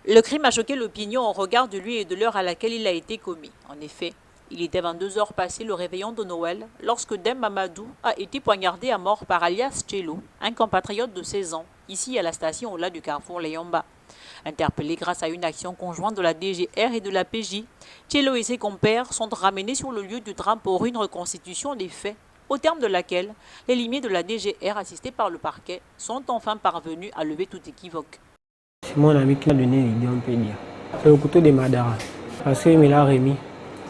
Le crime a choqué l'opinion au regard de lui et de l'heure à laquelle il a été commis. En effet, il était 22 heures passé le réveillon de Noël lorsque Dem Mamadou a été poignardé à mort par alias Tchello, un compatriote de 16 ans, ici à la station au-delà du carrefour Léomba. Interpellé grâce à une action conjointe de la DGR et de la PJ, Tchello et ses compères sont ramenés sur le lieu du drame pour une reconstitution des faits, au terme de laquelle les limiers de la DGR assistés par le parquet sont enfin parvenus à lever toute équivoque. C'est mon ami qui m'a donné l'idée, on peut dire. C'est le couteau de Madara. Parce qu'il me l'a remis.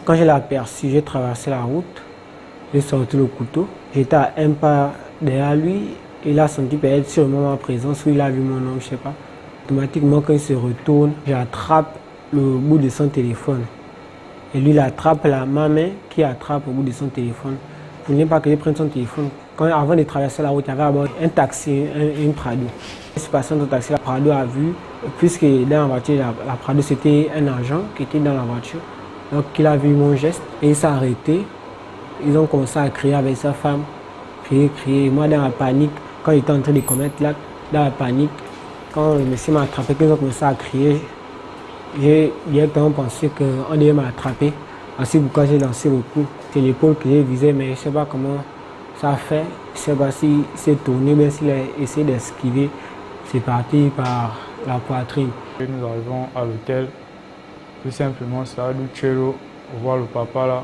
Quand je l'ai aperçu, j'ai traversé la route. J'ai sorti le couteau. J'étais à un pas derrière lui. Il a senti peut-être sûrement ma présence ou il a vu mon nom, je ne sais pas. Automatiquement, quand il se retourne, j'attrape le bout de son téléphone. Et lui, il attrape ma main qui attrape le bout de son téléphone. Il ne pas que je prenne son téléphone. Avant de traverser la route, il y avait d'abord un taxi, une Prado. Je suis passé dans le taxi, la Prado a vu, puisque dans la voiture, la Prado c'était un agent qui était dans la voiture. Donc il a vu mon geste et il s'est arrêté. Ils ont commencé à crier avec sa femme, crier. Moi dans la panique, quand il était en train de commettre l'acte, dans la panique, quand le monsieur m'a attrapé, qu'ils ont commencé à crier, j'ai directement pensé qu'on devait m'attraper. Ainsi pourquoi j'ai lancé le coup. C'est l'épaule que j'ai visé, mais je ne sais pas comment ça a fait. Je ne sais pas s'il s'est tourné, mais s'il a essayé d'esquiver. C'est parti par la poitrine. Et nous arrivons à l'hôtel. Tout simplement, ça a dû Tchello, voir le papa là.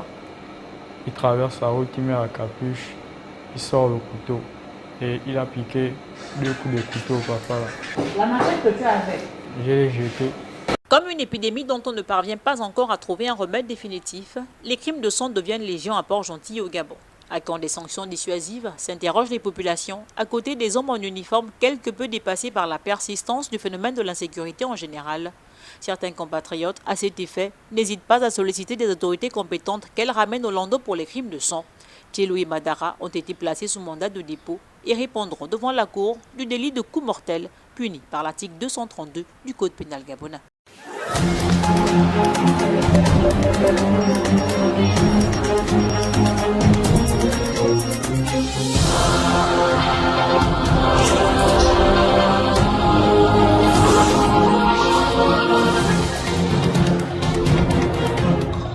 Il traverse la route, il met la capuche, il sort le couteau. Et il a piqué 2 coups de couteau au papa là. La machette que tu avais? Je l'ai jeté. Comme une épidémie dont on ne parvient pas encore à trouver un remède définitif, les crimes de sang deviennent légion à Port-Gentil et au Gabon. À quand des sanctions dissuasives, s'interrogent les populations, à côté des hommes en uniforme quelque peu dépassés par la persistance du phénomène de l'insécurité en général. Certains compatriotes, à cet effet, n'hésitent pas à solliciter des autorités compétentes qu'elles ramènent au landau pour les crimes de sang. Tchello et Madara ont été placés sous mandat de dépôt et répondront devant la cour du délit de coup mortel puni par l'article 232 du Code pénal gabonais.